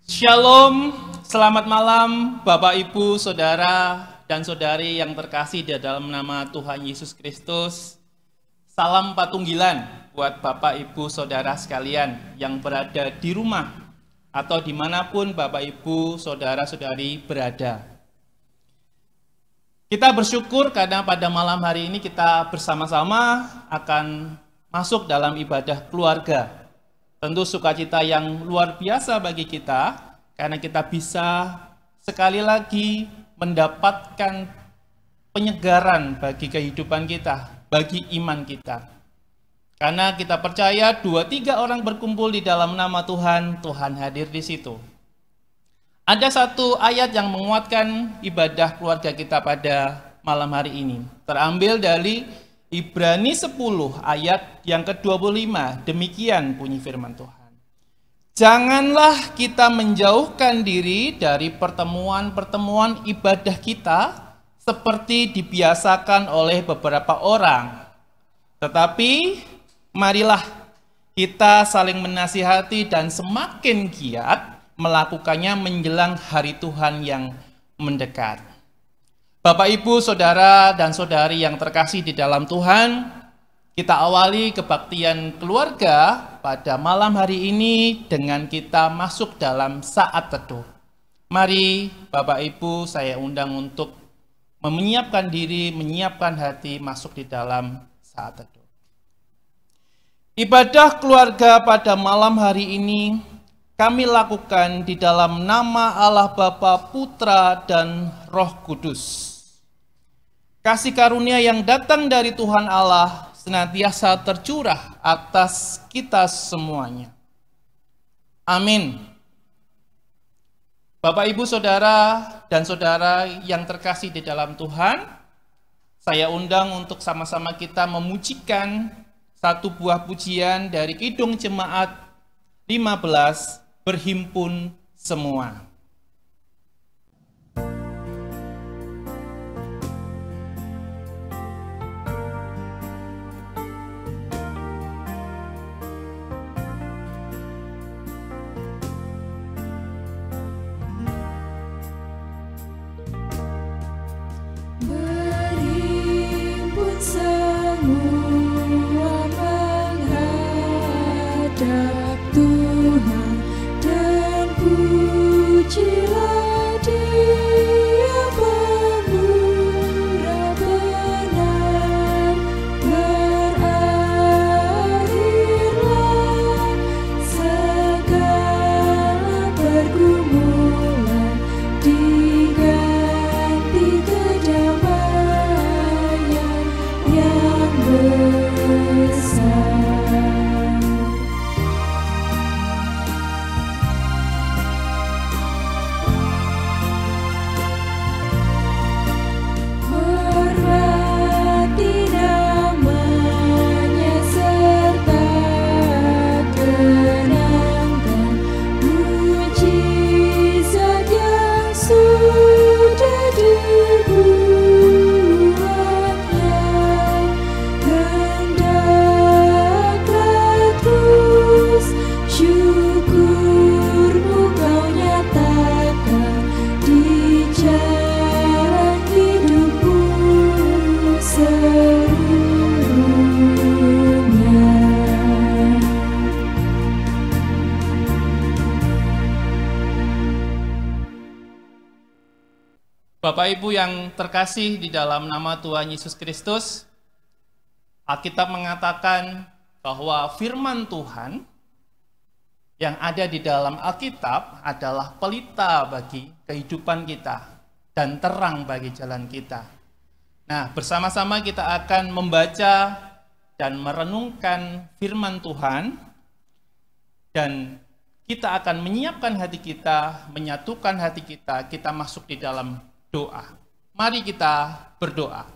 Shalom, selamat malam Bapak Ibu, Saudara dan Saudari yang terkasih di dalam nama Tuhan Yesus Kristus. Salam patunggilan buat Bapak Ibu Saudara sekalian yang berada di rumah atau dimanapun Bapak Ibu Saudara-saudari berada. Kita bersyukur karena pada malam hari ini kita bersama-sama akan masuk dalam ibadah keluarga. Tentu sukacita yang luar biasa bagi kita, karena kita bisa sekali lagi mendapatkan penyegaran bagi kehidupan kita, bagi iman kita. Karena kita percaya 2-3 orang berkumpul di dalam nama Tuhan, Tuhan hadir di situ. Ada satu ayat yang menguatkan ibadah keluarga kita pada malam hari ini. Terambil dari Ibrani 10 ayat yang ke-25, demikian bunyi firman Tuhan. Janganlah kita menjauhkan diri dari pertemuan-pertemuan ibadah kita seperti dibiasakan oleh beberapa orang. Tetapi marilah kita saling menasihati dan semakin giat melakukannya menjelang hari Tuhan yang mendekat. Bapak, Ibu, Saudara, dan Saudari yang terkasih di dalam Tuhan, kita awali kebaktian keluarga pada malam hari ini dengan kita masuk dalam saat teduh. Mari Bapak, Ibu, saya undang untuk menyiapkan diri, menyiapkan hati masuk di dalam saat teduh. Ibadah keluarga pada malam hari ini kami lakukan di dalam nama Allah Bapa, Putra, dan Roh Kudus. Kasih karunia yang datang dari Tuhan Allah senantiasa tercurah atas kita semuanya. Amin. Bapak, Ibu, Saudara, dan Saudara yang terkasih di dalam Tuhan, saya undang untuk sama-sama kita memujikan satu buah pujian dari Kidung Jemaat 15, Berhimpun Semua. Bapak, Ibu yang terkasih di dalam nama Tuhan Yesus Kristus, Alkitab mengatakan bahwa firman Tuhan yang ada di dalam Alkitab adalah pelita bagi kehidupan kita dan terang bagi jalan kita. Nah, bersama-sama kita akan membaca dan merenungkan firman Tuhan, dan kita akan menyiapkan hati kita, menyatukan hati kita, kita masuk di dalam doa. Mari kita berdoa.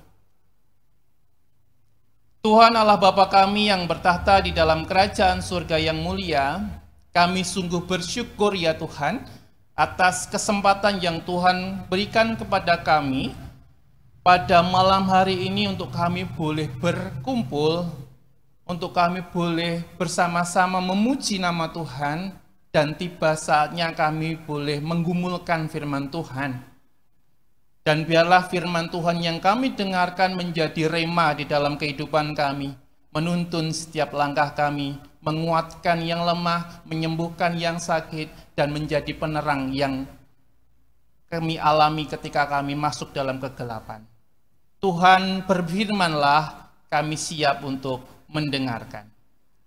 Tuhan Allah Bapa kami yang bertahta di dalam kerajaan surga yang mulia, kami sungguh bersyukur ya Tuhan atas kesempatan yang Tuhan berikan kepada kami pada malam hari ini untuk kami boleh berkumpul, untuk kami boleh bersama-sama memuji nama Tuhan dan tiba saatnya kami boleh menggumulkan firman Tuhan. Dan biarlah firman Tuhan yang kami dengarkan menjadi rema di dalam kehidupan kami, menuntun setiap langkah kami, menguatkan yang lemah, menyembuhkan yang sakit, dan menjadi penerang yang kami alami ketika kami masuk dalam kegelapan. Tuhan, berfirmanlah, kami siap untuk mendengarkan.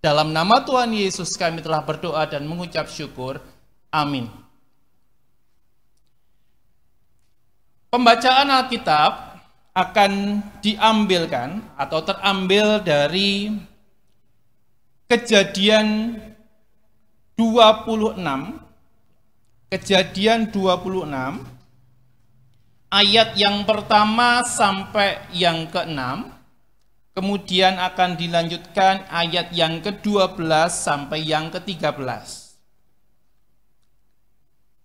Dalam nama Tuhan Yesus kami telah berdoa dan mengucap syukur. Amin. Pembacaan Alkitab akan diambilkan atau terambil dari Kejadian 26, ayat yang pertama sampai yang ke-6, kemudian akan dilanjutkan ayat yang ke-12 sampai yang ke-13.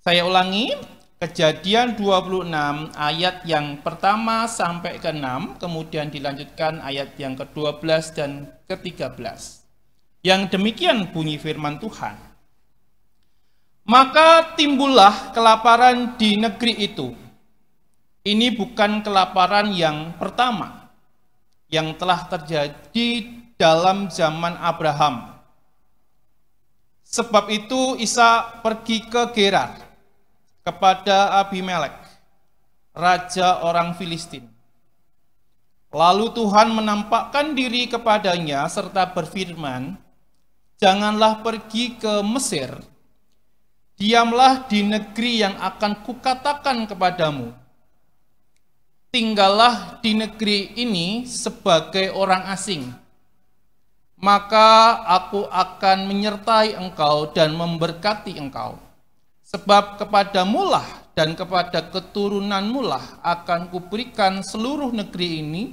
Saya ulangi, Kejadian 26 ayat yang pertama sampai ke-6, kemudian dilanjutkan ayat yang ke-12 dan ke-13. Yang demikian bunyi firman Tuhan. Maka timbullah kelaparan di negeri itu. Ini bukan kelaparan yang pertama yang telah terjadi dalam zaman Abraham. Sebab itu Ishak pergi ke Gerar kepada Abimelek, raja orang Filistin. Lalu Tuhan menampakkan diri kepadanya serta berfirman, "Janganlah pergi ke Mesir. Diamlah di negeri yang akan kukatakan kepadamu. Tinggallah di negeri ini sebagai orang asing. Maka aku akan menyertai engkau dan memberkati engkau. Sebab kepadamulah dan kepada keturunanmulah akan kuberikan seluruh negeri ini,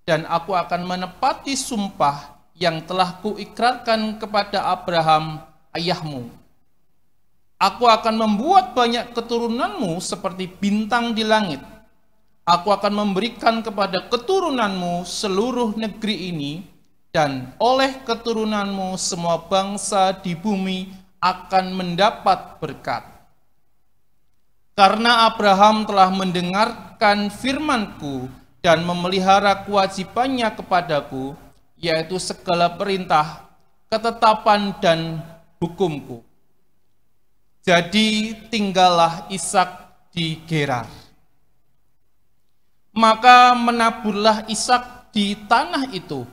dan aku akan menepati sumpah yang telah kuikrarkan kepada Abraham ayahmu. Aku akan membuat banyak keturunanmu seperti bintang di langit. Aku akan memberikan kepada keturunanmu seluruh negeri ini, dan oleh keturunanmu semua bangsa di bumi akan mendapat berkat. Karena Abraham telah mendengarkan firman-Ku dan memelihara kewajibannya kepadaku, yaitu segala perintah, ketetapan, dan hukum-Ku. Jadi tinggallah Ishak di Gerar. Maka menaburlah Ishak di tanah itu,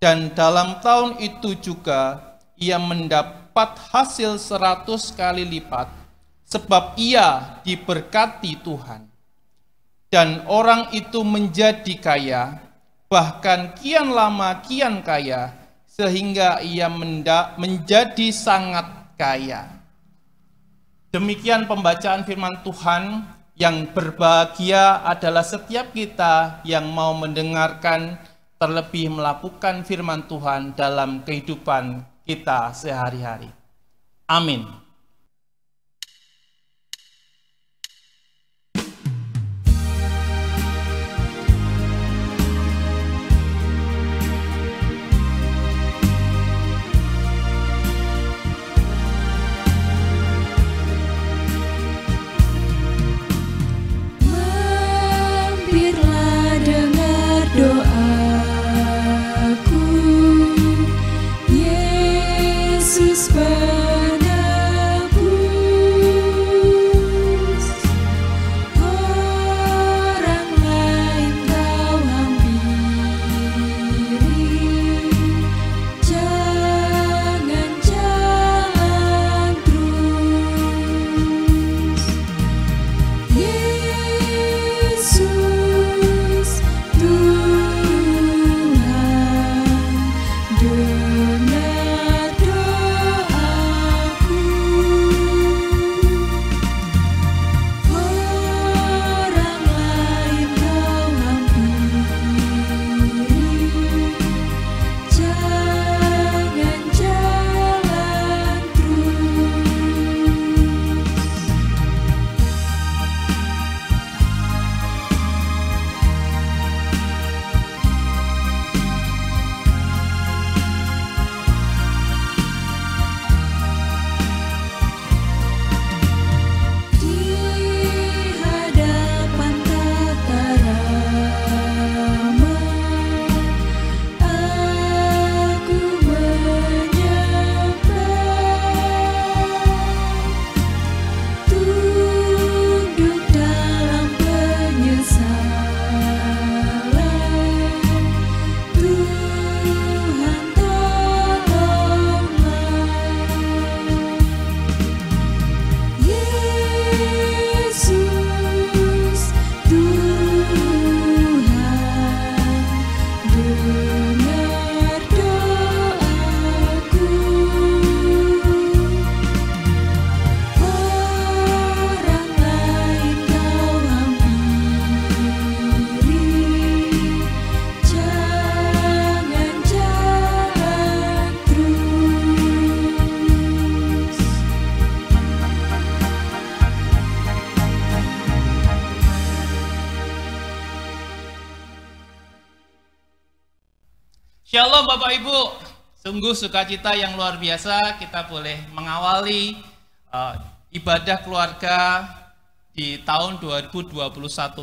dan dalam tahun itu juga ia mendapat hasil 100 kali lipat, sebab ia diberkati Tuhan. Dan orang itu menjadi kaya, bahkan kian lama kian kaya, sehingga ia menjadi sangat kaya. Demikian pembacaan firman Tuhan. Yang berbahagia adalah setiap kita yang mau mendengarkan, terlebih melakukan firman Tuhan dalam kehidupan kita sehari-hari. Amin. Yesus benar. Shalom Bapak Ibu, sungguh sukacita yang luar biasa kita boleh mengawali ibadah keluarga di tahun 2021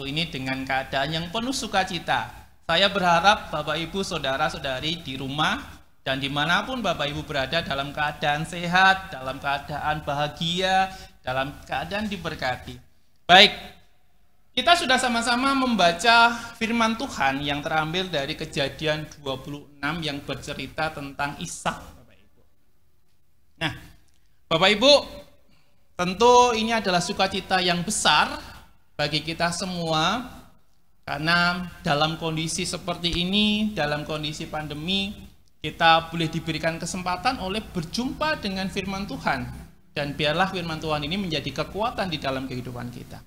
ini dengan keadaan yang penuh sukacita. Saya berharap Bapak Ibu, saudara-saudari di rumah dan dimanapun Bapak Ibu berada dalam keadaan sehat, dalam keadaan bahagia, dalam keadaan diberkati. Baik, kita sudah sama-sama membaca firman Tuhan yang terambil dari Kejadian 26 yang bercerita tentang Ishak, Bapak Ibu. Nah, Bapak Ibu, tentu ini adalah sukacita yang besar bagi kita semua, karena dalam kondisi seperti ini, dalam kondisi pandemi, kita boleh diberikan kesempatan oleh berjumpa dengan firman Tuhan. Dan biarlah firman Tuhan ini menjadi kekuatan di dalam kehidupan kita.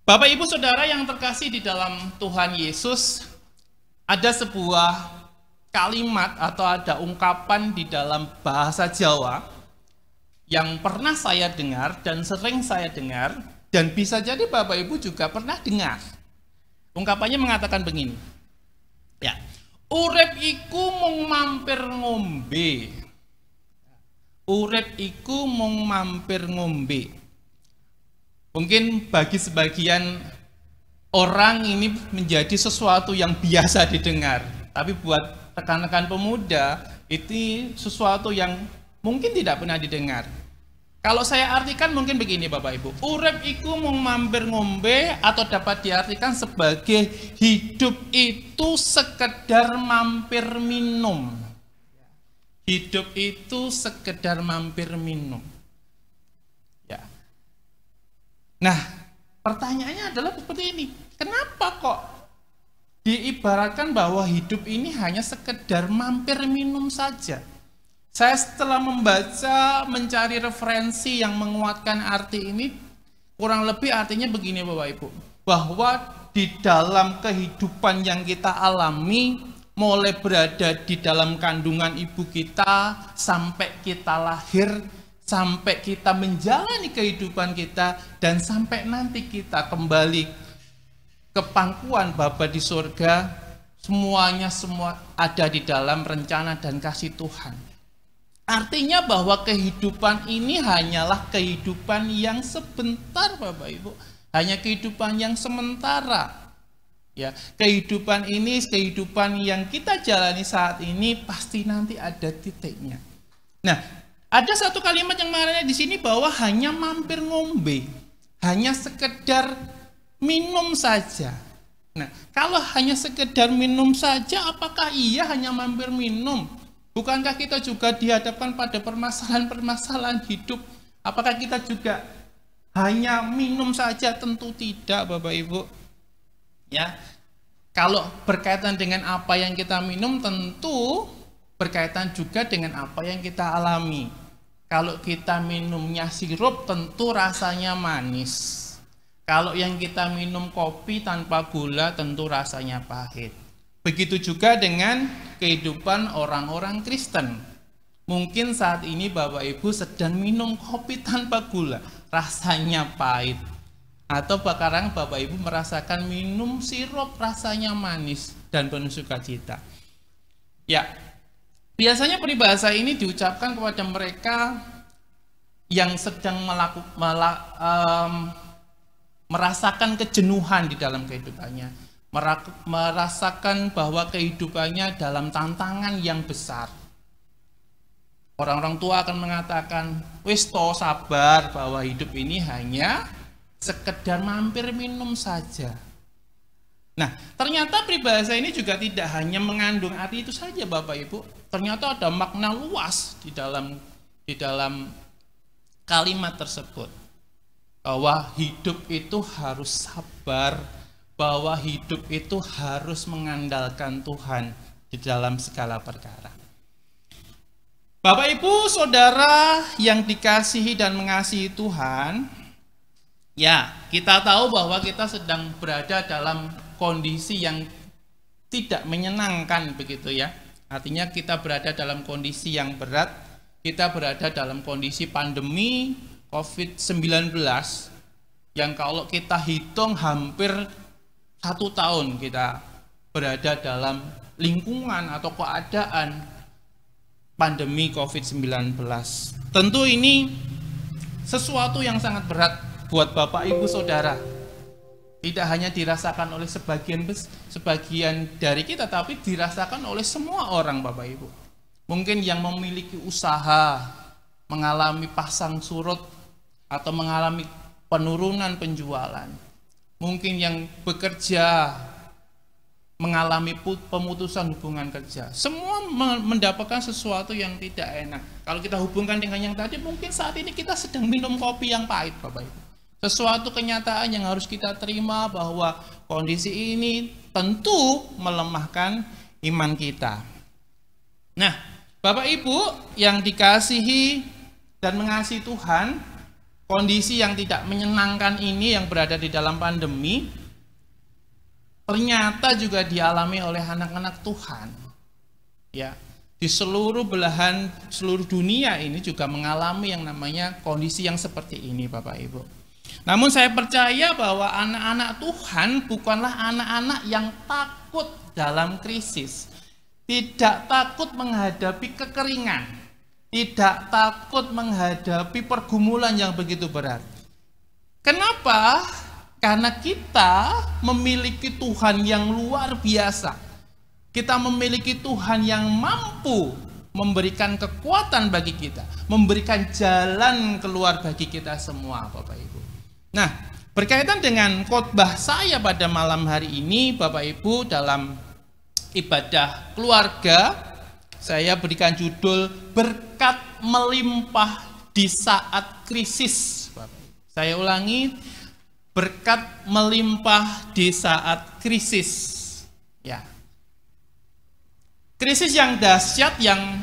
Bapak Ibu Saudara yang terkasih di dalam Tuhan Yesus, ada sebuah kalimat atau ada ungkapan di dalam bahasa Jawa yang pernah saya dengar dan sering saya dengar, dan bisa jadi Bapak Ibu juga pernah dengar. Ungkapannya mengatakan begini, ya, urip iku mung mampir ngombe. Urip iku mung mampir ngombe. Mungkin bagi sebagian orang ini menjadi sesuatu yang biasa didengar. Tapi buat rekan-rekan pemuda, itu sesuatu yang mungkin tidak pernah didengar. Kalau saya artikan mungkin begini Bapak Ibu. Urip iku mung mampir ngombe, atau dapat diartikan sebagai hidup itu sekedar mampir minum. Hidup itu sekedar mampir minum. Nah, pertanyaannya adalah seperti ini. Kenapa kok diibaratkan bahwa hidup ini hanya sekedar mampir minum saja? Saya setelah membaca, mencari referensi yang menguatkan arti ini, kurang lebih artinya begini Bapak Ibu. Bahwa di dalam kehidupan yang kita alami, mulai berada di dalam kandungan ibu kita, sampai kita lahir, sampai kita menjalani kehidupan kita, dan sampai nanti kita kembali ke pangkuan Bapa di surga, semuanya semua ada di dalam rencana dan kasih Tuhan. Artinya bahwa kehidupan ini hanyalah kehidupan yang sebentar Bapak Ibu, hanya kehidupan yang sementara. Ya, kehidupan ini, kehidupan yang kita jalani saat ini pasti nanti ada titiknya. Nah, ada satu kalimat yang maknanya di sini bahwa hanya mampir ngombe, hanya sekedar minum saja. Nah, kalau hanya sekedar minum saja, apakah iya hanya mampir minum? Bukankah kita juga dihadapkan pada permasalahan-permasalahan hidup? Apakah kita juga hanya minum saja? Tentu tidak, Bapak Ibu. Ya, kalau berkaitan dengan apa yang kita minum, tentu berkaitan juga dengan apa yang kita alami. Kalau kita minumnya sirup, tentu rasanya manis. Kalau yang kita minum kopi tanpa gula, tentu rasanya pahit. Begitu juga dengan kehidupan orang-orang Kristen. Mungkin saat ini Bapak Ibu sedang minum kopi tanpa gula, rasanya pahit. Atau bahkan Bapak Ibu merasakan minum sirup, rasanya manis dan penuh sukacita. Ya, biasanya peribahasa ini diucapkan kepada mereka yang sedang merasakan kejenuhan di dalam kehidupannya, merasakan bahwa kehidupannya dalam tantangan yang besar. Orang-orang tua akan mengatakan, wis to sabar, bahwa hidup ini hanya sekedar mampir minum saja. Nah, ternyata peribahasa ini juga tidak hanya mengandung arti itu saja Bapak Ibu. Ternyata ada makna luas di dalam kalimat tersebut. Bahwa hidup itu harus sabar, bahwa hidup itu harus mengandalkan Tuhan di dalam segala perkara. Bapak Ibu Saudara yang dikasihi dan mengasihi Tuhan, ya, kita tahu bahwa kita sedang berada dalam kondisi yang tidak menyenangkan begitu ya. Artinya kita berada dalam kondisi yang berat, kita berada dalam kondisi pandemi COVID-19 yang kalau kita hitung hampir 1 tahun kita berada dalam lingkungan atau keadaan pandemi COVID-19. Tentu ini sesuatu yang sangat berat buat Bapak Ibu Saudara. Tidak hanya dirasakan oleh sebagian dari kita, tapi dirasakan oleh semua orang, Bapak Ibu. Mungkin yang memiliki usaha mengalami pasang surut atau mengalami penurunan penjualan. Mungkin yang bekerja mengalami pemutusan hubungan kerja. Semua mendapatkan sesuatu yang tidak enak. Kalau kita hubungkan dengan yang tadi, mungkin saat ini kita sedang minum kopi yang pahit, Bapak Ibu. Sesuatu kenyataan yang harus kita terima bahwa kondisi ini tentu melemahkan iman kita. Nah, Bapak Ibu yang dikasihi dan mengasihi Tuhan, kondisi yang tidak menyenangkan ini yang berada di dalam pandemi, ternyata juga dialami oleh anak-anak Tuhan. Ya, di seluruh belahan seluruh dunia ini juga mengalami yang namanya kondisi yang seperti ini, Bapak Ibu. Namun saya percaya bahwa anak-anak Tuhan bukanlah anak-anak yang takut dalam krisis. Tidak takut menghadapi kekeringan. Tidak takut menghadapi pergumulan yang begitu berat. Kenapa? Karena kita memiliki Tuhan yang luar biasa. Kita memiliki Tuhan yang mampu memberikan kekuatan bagi kita. Memberikan jalan keluar bagi kita semua, Bapak Ibu. Nah, berkaitan dengan khotbah saya pada malam hari ini, Bapak Ibu, dalam ibadah keluarga, saya berikan judul berkat melimpah di saat krisis. Saya ulangi, berkat melimpah di saat krisis. Ya. Krisis yang dahsyat yang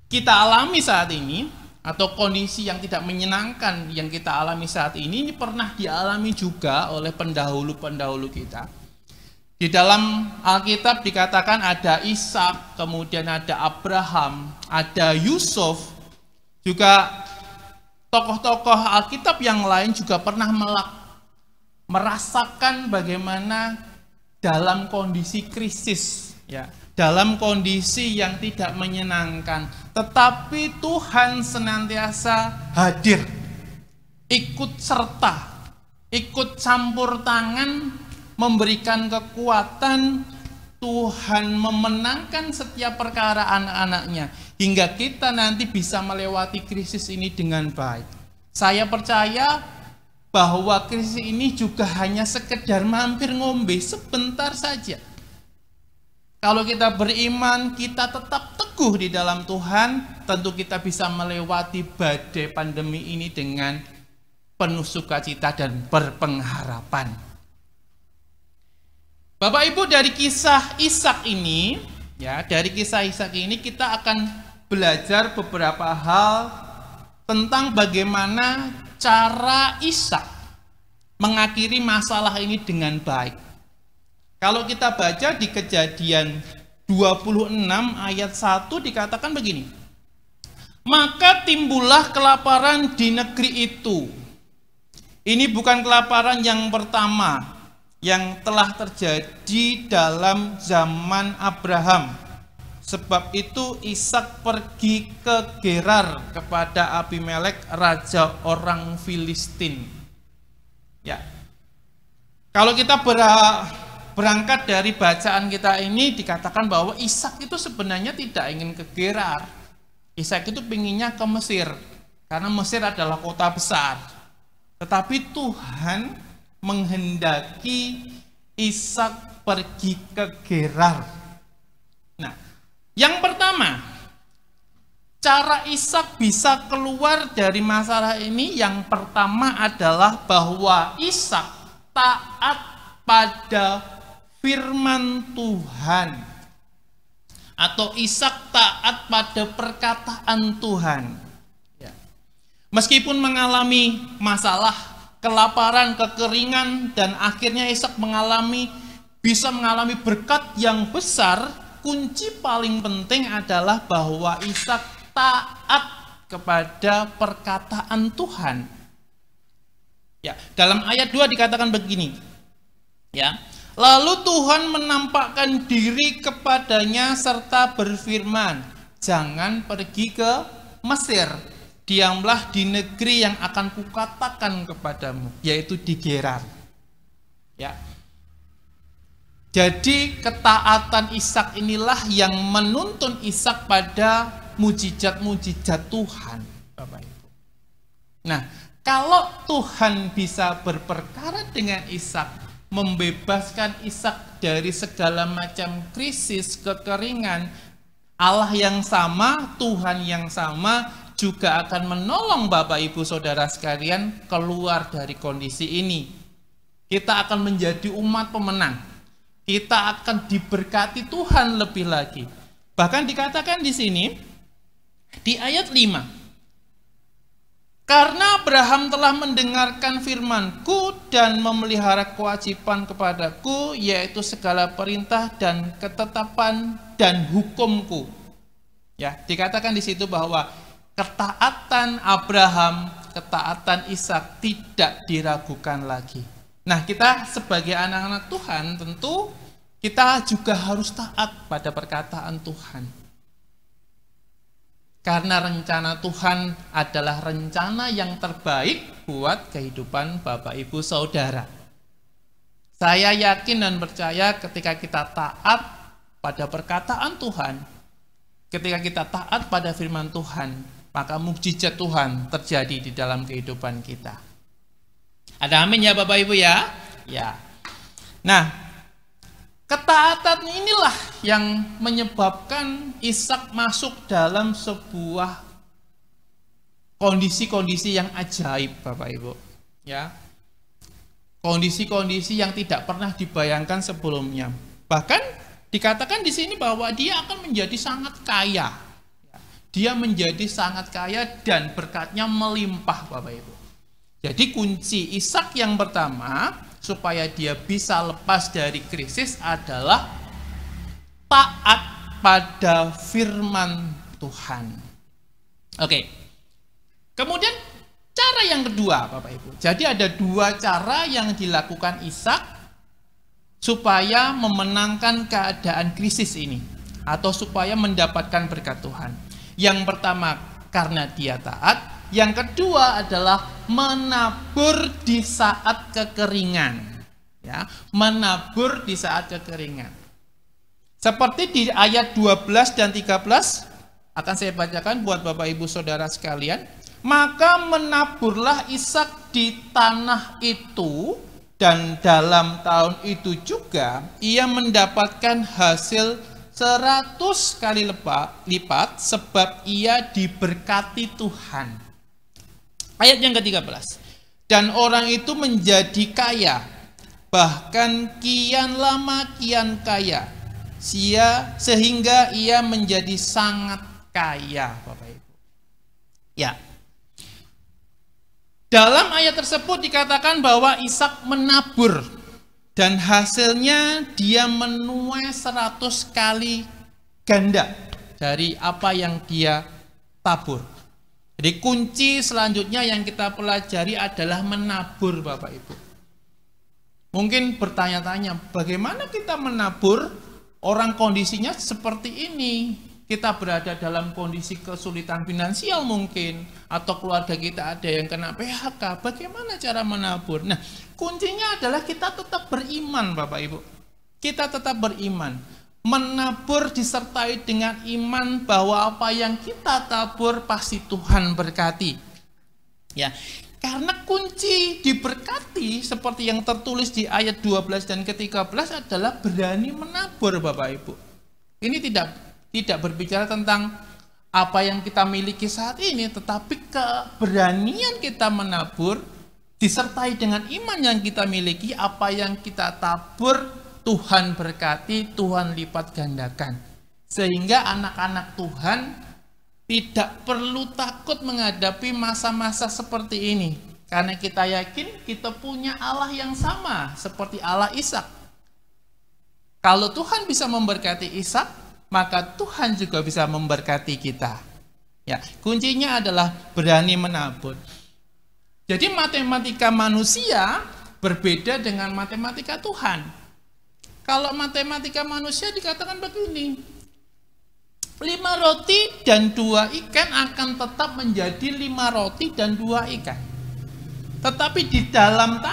kita alami saat ini, atau kondisi yang tidak menyenangkan yang kita alami saat ini pernah dialami juga oleh pendahulu-pendahulu kita. Di dalam Alkitab dikatakan ada Ishak, kemudian ada Abraham, ada Yusuf, juga tokoh-tokoh Alkitab yang lain juga pernah merasakan bagaimana dalam kondisi krisis, ya, dalam kondisi yang tidak menyenangkan, tetapi Tuhan senantiasa hadir, ikut serta, ikut campur tangan, memberikan kekuatan. Tuhan memenangkan setiap perkara anak-anaknya, hingga kita nanti bisa melewati krisis ini dengan baik. Saya percaya bahwa krisis ini juga hanya sekedar mampir ngombe sebentar saja. Kalau kita beriman, kita tetap teguh di dalam Tuhan, tentu kita bisa melewati badai pandemi ini dengan penuh sukacita dan berpengharapan. Bapak Ibu, dari kisah Ishak ini, ya, dari kisah Ishak ini kita akan belajar beberapa hal tentang bagaimana cara Ishak mengakhiri masalah ini dengan baik. Kalau kita baca di Kejadian 26 ayat 1 dikatakan begini. Maka timbullah kelaparan di negeri itu. Ini bukan kelaparan yang pertama yang telah terjadi dalam zaman Abraham. Sebab itu Ishak pergi ke Gerar kepada Abimelek, raja orang Filistin. Ya. Kalau kita berangkat dari bacaan kita ini dikatakan bahwa Ishak itu sebenarnya tidak ingin ke Gerar. Ishak itu pinginnya ke Mesir, karena Mesir adalah kota besar. Tetapi Tuhan menghendaki Ishak pergi ke Gerar. Nah, yang pertama, cara Ishak bisa keluar dari masalah ini, yang pertama adalah bahwa Ishak taat pada firman Tuhan, atau Ishak taat pada perkataan Tuhan. Ya. Meskipun mengalami masalah, kelaparan, kekeringan, dan akhirnya Ishak bisa mengalami berkat yang besar, kunci paling penting adalah bahwa Ishak taat kepada perkataan Tuhan. Ya, dalam ayat 2 dikatakan begini. Ya. Lalu Tuhan menampakkan diri kepadanya serta berfirman, jangan pergi ke Mesir, diamlah di negeri yang akan kukatakan kepadamu, yaitu di Gerar. Ya. Jadi ketaatan Ishak inilah yang menuntun Ishak pada mujizat-mujizat Tuhan, Bapak Ibu. Nah, kalau Tuhan bisa berperkara dengan Ishak, membebaskan Ishak dari segala macam krisis, kekeringan, Allah yang sama, Tuhan yang sama juga akan menolong Bapak Ibu Saudara sekalian keluar dari kondisi ini. Kita akan menjadi umat pemenang. Kita akan diberkati Tuhan lebih lagi. Bahkan dikatakan di sini di ayat 5. Karena Abraham telah mendengarkan firman-Ku dan memelihara kewajiban kepadaku, yaitu segala perintah dan ketetapan dan hukum-Ku. Ya, dikatakan di situ bahwa ketaatan Abraham, ketaatan Ishak tidak diragukan lagi. Nah, kita sebagai anak-anak Tuhan tentu kita juga harus taat pada perkataan Tuhan. Karena rencana Tuhan adalah rencana yang terbaik buat kehidupan Bapak Ibu Saudara. Saya yakin dan percaya ketika kita taat pada perkataan Tuhan, ketika kita taat pada firman Tuhan, maka mukjizat Tuhan terjadi di dalam kehidupan kita. Ada amin ya Bapak Ibu ya? Ya. Nah, ketaatan inilah yang menyebabkan Ishak masuk dalam sebuah kondisi-kondisi yang ajaib, Bapak Ibu. Ya. Kondisi-kondisi yang tidak pernah dibayangkan sebelumnya. Bahkan dikatakan di sini bahwa dia akan menjadi sangat kaya. Dia menjadi sangat kaya dan berkatnya melimpah, Bapak Ibu. Jadi kunci Ishak yang pertama supaya dia bisa lepas dari krisis adalah taat pada firman Tuhan. Oke. Kemudian cara yang kedua, Bapak Ibu. Jadi ada dua cara yang dilakukan Ishak supaya memenangkan keadaan krisis ini atau supaya mendapatkan berkat Tuhan. Yang pertama karena dia taat. Yang kedua adalah menabur di saat kekeringan. Ya, menabur di saat kekeringan. Seperti di ayat 12 dan 13 akan saya bacakan buat Bapak Ibu Saudara sekalian. Maka menaburlah Ishak di tanah itu, dan dalam tahun itu juga ia mendapatkan hasil 100 kali lipat sebab ia diberkati Tuhan. Ayat yang ke-13. Dan orang itu menjadi kaya, bahkan kian lama kian kaya, sehingga ia menjadi sangat kaya, Bapak Ibu. Ya. Dalam ayat tersebut dikatakan bahwa Ishak menabur dan hasilnya dia menuai 100 kali ganda dari apa yang dia tabur. Jadi kunci selanjutnya yang kita pelajari adalah menabur, Bapak Ibu. Mungkin bertanya-tanya, bagaimana kita menabur? Orang kondisinya seperti ini. Kita berada dalam kondisi kesulitan finansial mungkin, atau keluarga kita ada yang kena PHK. Bagaimana cara menabur? Nah, kuncinya adalah kita tetap beriman, Bapak Ibu. Kita tetap beriman. Menabur disertai dengan iman bahwa apa yang kita tabur pasti Tuhan berkati. Ya, karena kunci diberkati seperti yang tertulis di ayat 12 dan ke-13 adalah berani menabur, Bapak Ibu. Ini tidak berbicara tentang apa yang kita miliki saat ini, tetapi keberanian kita menabur disertai dengan iman yang kita miliki, apa yang kita tabur Tuhan berkati, Tuhan lipat gandakan. Sehingga anak-anak Tuhan tidak perlu takut menghadapi masa-masa seperti ini. Karena kita yakin kita punya Allah yang sama seperti Allah Ishak. Kalau Tuhan bisa memberkati Ishak, maka Tuhan juga bisa memberkati kita. Ya, kuncinya adalah berani menabur. Jadi matematika manusia berbeda dengan matematika Tuhan. Kalau matematika manusia dikatakan begini, 5 roti dan 2 ikan akan tetap menjadi 5 roti dan 2 ikan. Tetapi di dalam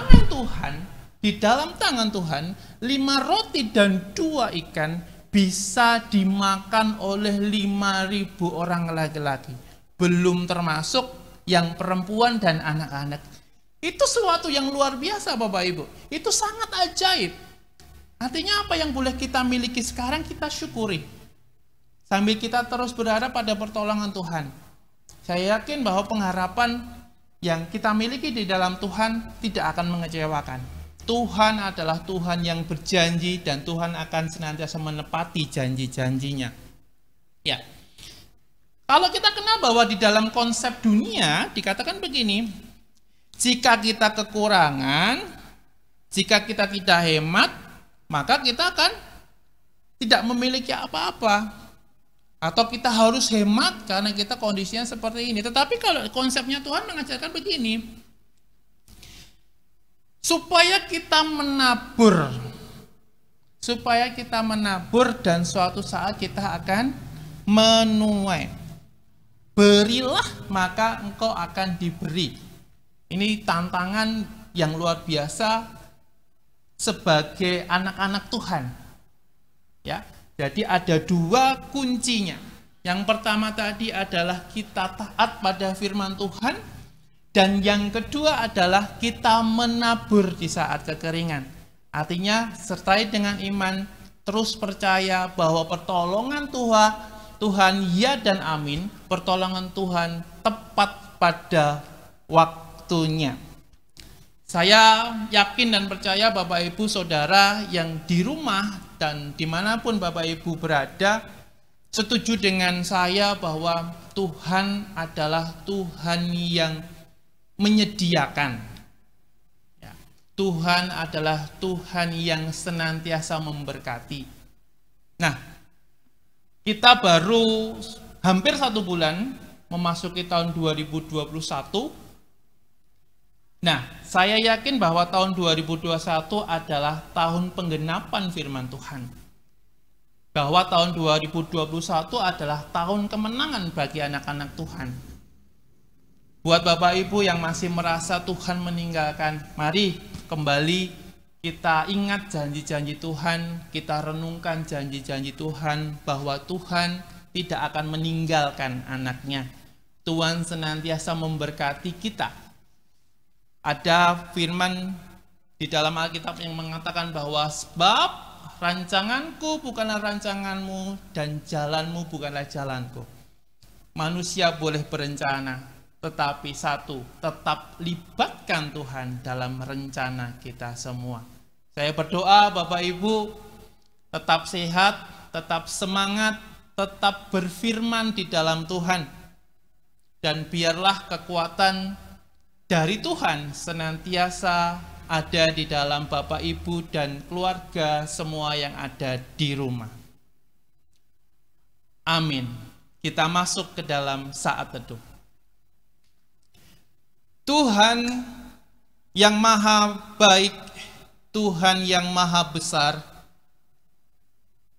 tangan Tuhan, 5 roti dan 2 ikan bisa dimakan oleh 5.000 orang laki-laki. Belum termasuk yang perempuan dan anak-anak. Itu sesuatu yang luar biasa Bapak Ibu. Itu sangat ajaib. Artinya apa yang boleh kita miliki sekarang kita syukuri. Sambil kita terus berharap pada pertolongan Tuhan. Saya yakin bahwa pengharapan yang kita miliki di dalam Tuhan tidak akan mengecewakan. Tuhan adalah Tuhan yang berjanji dan Tuhan akan senantiasa menepati janji-janjinya. Ya. Kalau kita kenal bahwa di dalam konsep dunia dikatakan begini, jika kita kekurangan, jika kita tidak hemat, maka kita akan tidak memiliki apa-apa. Atau kita harus hemat karena kita kondisinya seperti ini. Tetapi kalau konsepnya Tuhan mengajarkan begini, supaya kita menabur dan suatu saat kita akan menuai. Berilah maka engkau akan diberi. Ini tantangan yang luar biasa sebagai anak-anak Tuhan. Ya, jadi ada 2 kuncinya. Yang pertama tadi adalah kita taat pada firman Tuhan, dan yang kedua adalah kita menabur di saat kekeringan. Artinya sertai dengan iman, terus percaya bahwa pertolongan Tuhan ya dan amin, pertolongan Tuhan tepat pada waktunya. Saya yakin dan percaya Bapak Ibu Saudara yang di rumah dan dimanapun Bapak Ibu berada, setuju dengan saya bahwa Tuhan adalah Tuhan yang menyediakan. Ya, Tuhan adalah Tuhan yang senantiasa memberkati. Nah, kita baru hampir 1 bulan memasuki tahun 2021. Nah, saya yakin bahwa tahun 2021 adalah tahun penggenapan firman Tuhan. Bahwa tahun 2021 adalah tahun kemenangan bagi anak-anak Tuhan. Buat Bapak Ibu yang masih merasa Tuhan meninggalkan, mari kembali kita ingat janji-janji Tuhan, kita renungkan janji-janji Tuhan bahwa Tuhan tidak akan meninggalkan anaknya. Tuhan senantiasa memberkati kita. Ada firman di dalam Alkitab yang mengatakan bahwa sebab rancanganku bukanlah rancanganmu dan jalanmu bukanlah jalanku. Manusia boleh berencana, tetapi satu, tetap libatkan Tuhan dalam rencana kita semua. Saya berdoa Bapak Ibu tetap sehat, tetap semangat, tetap berfirman di dalam Tuhan. Dan biarlah kekuatan dari Tuhan senantiasa ada di dalam Bapak Ibu dan keluarga semua yang ada di rumah. Amin. Kita masuk ke dalam saat teduh. Tuhan yang maha baik, Tuhan yang maha besar,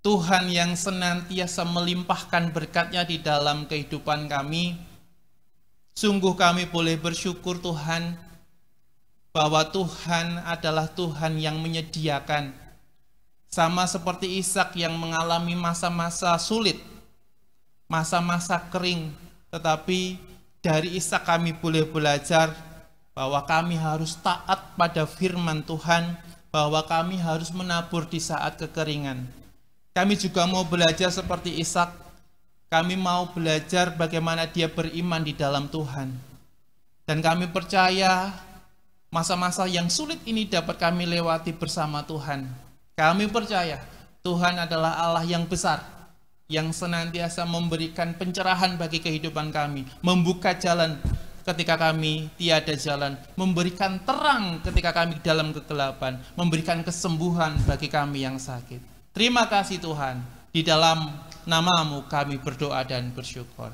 Tuhan yang senantiasa melimpahkan berkat-Nya di dalam kehidupan kami. Sungguh kami boleh bersyukur Tuhan, bahwa Tuhan adalah Tuhan yang menyediakan. Sama seperti Ishak yang mengalami masa-masa sulit, masa-masa kering, tetapi dari Ishak kami boleh belajar bahwa kami harus taat pada firman Tuhan, bahwa kami harus menabur di saat kekeringan. Kami juga mau belajar seperti Ishak. Kami mau belajar bagaimana dia beriman di dalam Tuhan. Dan kami percaya masa-masa yang sulit ini dapat kami lewati bersama Tuhan. Kami percaya Tuhan adalah Allah yang besar, yang senantiasa memberikan pencerahan bagi kehidupan kami, membuka jalan ketika kami tiada jalan, memberikan terang ketika kami dalam kegelapan, memberikan kesembuhan bagi kami yang sakit. Terima kasih Tuhan, di dalam nama-Mu kami berdoa dan bersyukur.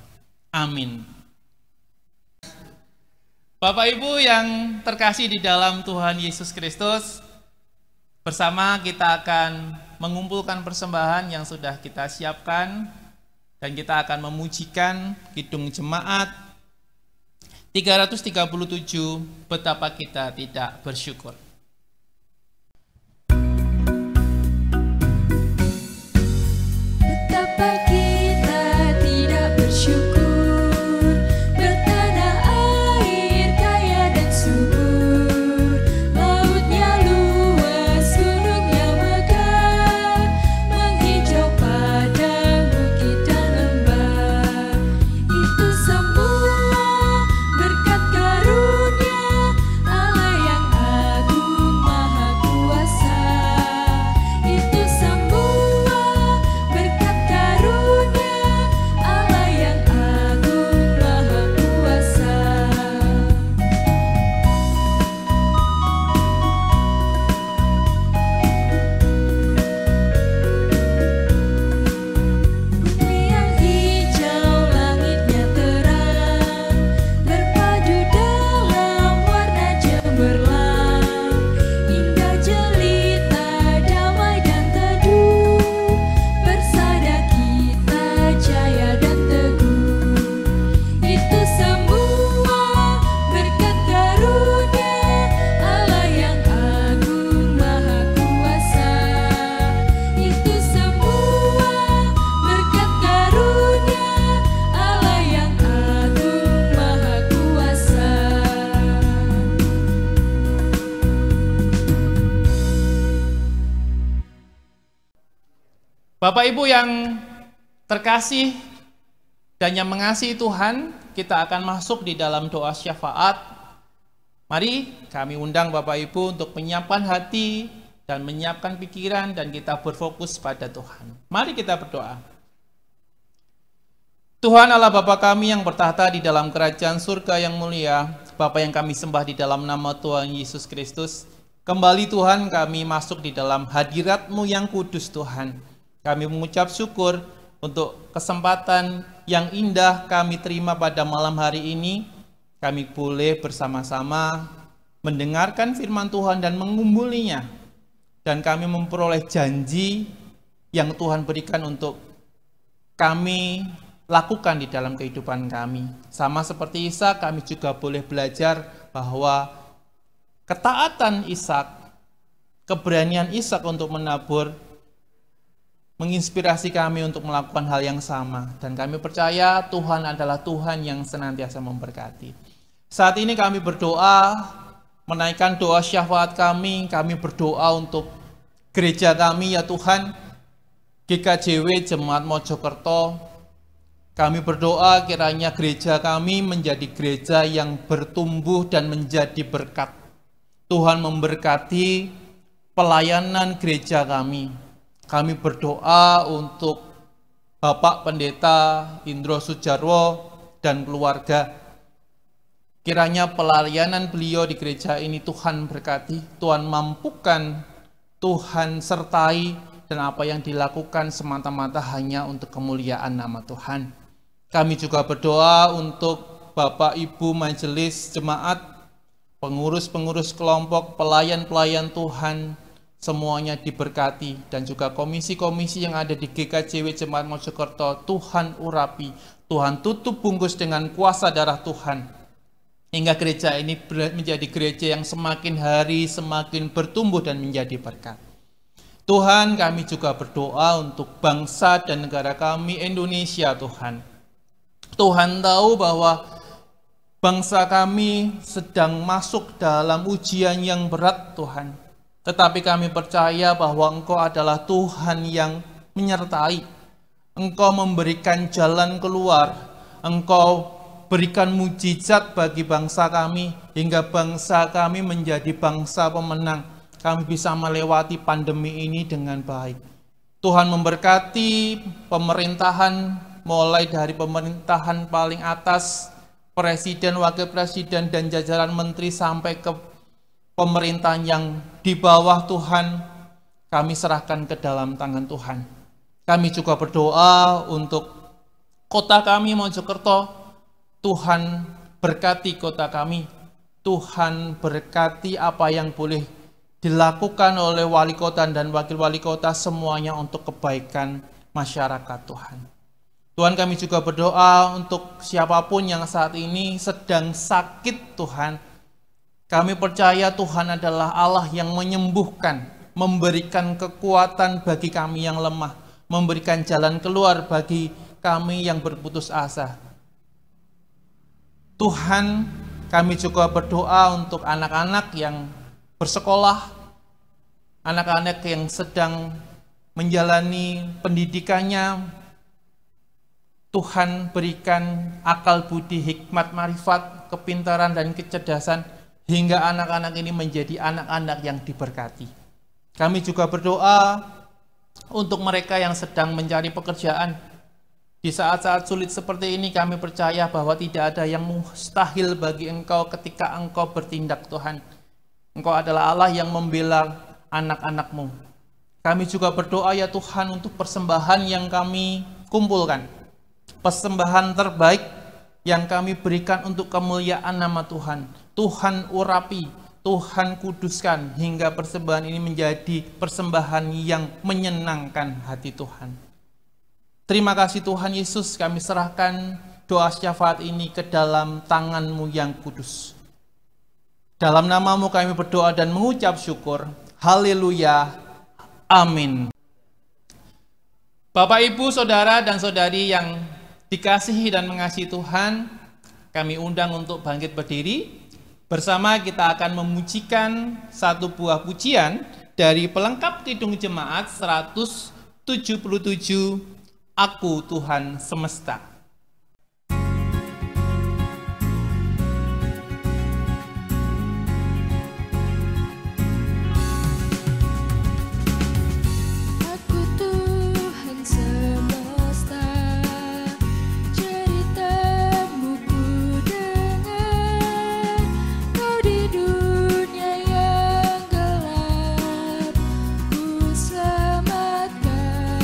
Amin. Bapak Ibu yang terkasih di dalam Tuhan Yesus Kristus, bersama kita akan mengumpulkan persembahan yang sudah kita siapkan dan kita akan memujikan Kidung Jemaat 337, betapa kita tidak bersyukur. Betapa kita tidak bersyukur, bertanah air kaya dan subur, lautnya luas, gunungnya megah, menghijau padang bukit dan lembah. Itu semua berkat karunia Allah yang agung maha kuasa. Itu semua berkat karunia Allah yang agung maha kuasa. Bumi yang hijau, langitnya terang, berpadu dalam warna cemerlang, indah jelita, damai dan teduh, bersada kita jaya dan teguh. Itu semua berkat karunia Allah yang agung maha kuasa. Itu semua berkat karunia Allah yang agung maha kuasa. Bapak Ibu yang terkasih dan yang mengasihi Tuhan, kita akan masuk di dalam doa syafaat. Mari kami undang Bapak Ibu untuk menyiapkan hati dan menyiapkan pikiran dan kita berfokus pada Tuhan. Mari kita berdoa. Tuhan Allah Bapa kami yang bertahta di dalam kerajaan surga yang mulia, Bapa yang kami sembah di dalam nama Tuhan Yesus Kristus, kembali Tuhan kami masuk di dalam hadirat-Mu yang kudus Tuhan. Kami mengucap syukur untuk kesempatan yang indah kami terima pada malam hari ini. Kami boleh bersama-sama mendengarkan firman Tuhan dan mengumbulinya. Dan kami memperoleh janji yang Tuhan berikan untuk kami lakukan di dalam kehidupan kami. Sama seperti Ishak, kami juga boleh belajar bahwa ketaatan Ishak, keberanian Ishak untuk menabur, menginspirasi kami untuk melakukan hal yang sama. Dan kami percaya Tuhan adalah Tuhan yang senantiasa memberkati. Saat ini kami berdoa, menaikkan doa syafaat kami berdoa untuk gereja kami ya Tuhan, GKJW Jemaat Mojokerto. Kami berdoa kiranya gereja kami menjadi gereja yang bertumbuh dan menjadi berkat. Tuhan memberkati pelayanan gereja kami. Kami berdoa untuk Bapak Pendeta Indro Sujarwo dan keluarga. Kiranya pelayanan beliau di gereja ini Tuhan berkati, Tuhan mampukan, Tuhan sertai, dan apa yang dilakukan semata-mata hanya untuk kemuliaan nama Tuhan. Kami juga berdoa untuk Bapak Ibu Majelis Jemaat, pengurus-pengurus kelompok, pelayan-pelayan Tuhan, semuanya diberkati, dan juga komisi-komisi yang ada di GKJW Jemaat Mojokerto, Tuhan urapi, Tuhan tutup bungkus dengan kuasa darah Tuhan, hingga gereja ini menjadi gereja yang semakin hari semakin bertumbuh dan menjadi berkat. Tuhan, kami juga berdoa untuk bangsa dan negara kami Indonesia Tuhan. Tuhan tahu bahwa bangsa kami sedang masuk dalam ujian yang berat Tuhan. Tetapi kami percaya bahwa Engkau adalah Tuhan yang menyertai. Engkau memberikan jalan keluar. Engkau berikan mujizat bagi bangsa kami, hingga bangsa kami menjadi bangsa pemenang. Kami bisa melewati pandemi ini dengan baik. Tuhan memberkati pemerintahan, mulai dari pemerintahan paling atas, presiden, wakil presiden, dan jajaran menteri, sampai ke pemerintahan yang di bawah Tuhan, kami serahkan ke dalam tangan Tuhan. Kami juga berdoa untuk kota kami Mojokerto. Tuhan berkati kota kami. Tuhan berkati apa yang boleh dilakukan oleh wali kota dan wakil wali kota, semuanya untuk kebaikan masyarakat Tuhan. Tuhan, kami juga berdoa untuk siapapun yang saat ini sedang sakit Tuhan. Kami percaya Tuhan adalah Allah yang menyembuhkan, memberikan kekuatan bagi kami yang lemah, memberikan jalan keluar bagi kami yang berputus asa. Tuhan, kami juga berdoa untuk anak-anak yang bersekolah, anak-anak yang sedang menjalani pendidikannya. Tuhan, berikan akal budi, hikmat, marifat, kepintaran, dan kecerdasan, hingga anak-anak ini menjadi anak-anak yang diberkati. Kami juga berdoa untuk mereka yang sedang mencari pekerjaan. Di saat-saat sulit seperti ini, kami percaya bahwa tidak ada yang mustahil bagi Engkau ketika Engkau bertindak, Tuhan. Engkau adalah Allah yang membela anak-anak-Mu. Kami juga berdoa ya Tuhan untuk persembahan yang kami kumpulkan. Persembahan terbaik yang kami berikan untuk kemuliaan nama Tuhan. Tuhan urapi, Tuhan kuduskan, hingga persembahan ini menjadi persembahan yang menyenangkan hati Tuhan. Terima kasih Tuhan Yesus, kami serahkan doa syafaat ini ke dalam tangan-Mu yang kudus. Dalam nama-Mu kami berdoa dan mengucap syukur. Haleluya. Amin. Bapak, Ibu, Saudara, dan Saudari yang dikasihi dan mengasihi Tuhan, kami undang untuk bangkit berdiri. Bersama kita akan memujikan satu buah pujian dari pelengkap Kidung Jemaat 177, Aku Tuhan Semesta. Aku Tuhan semesta, ceritamu ku dengar. Kau di dunia yang gelap, ku selamatkan.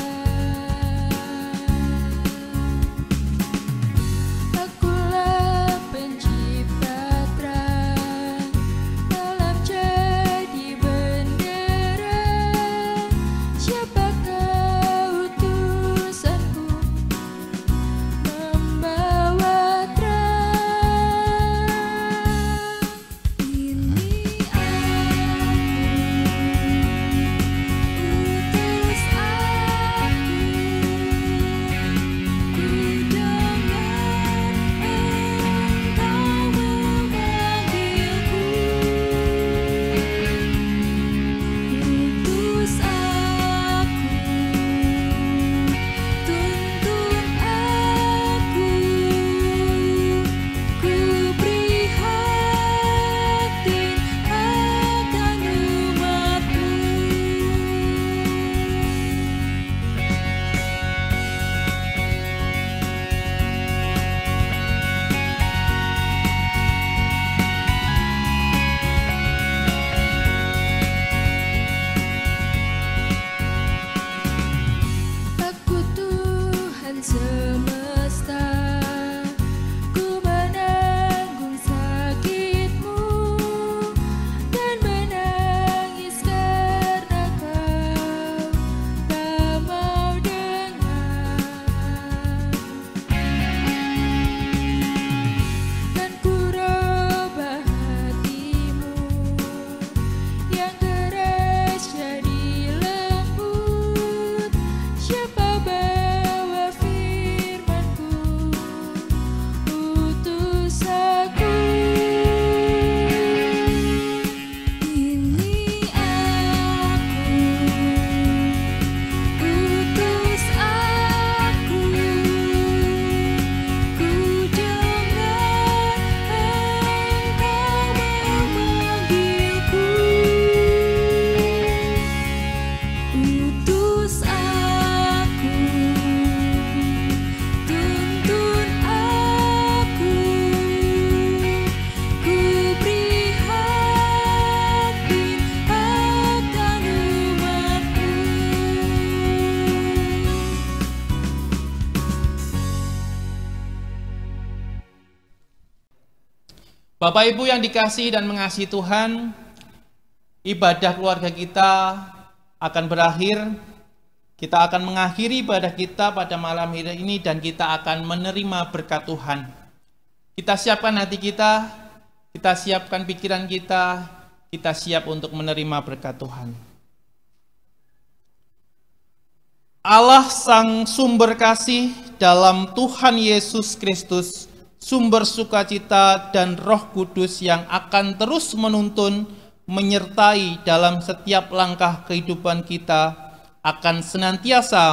Bapak Ibu yang dikasihi dan mengasihi Tuhan, ibadah keluarga kita akan berakhir. Kita akan mengakhiri ibadah kita pada malam hari ini dan kita akan menerima berkat Tuhan. Kita siapkan hati kita siapkan pikiran kita siap untuk menerima berkat Tuhan. Allah Sang Sumber Kasih dalam Tuhan Yesus Kristus, sumber sukacita dan Roh Kudus yang akan terus menuntun, menyertai dalam setiap langkah kehidupan kita, akan senantiasa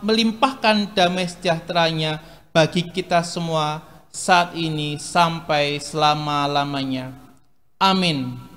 melimpahkan damai sejahtera-Nya bagi kita semua saat ini sampai selama-lamanya. Amin.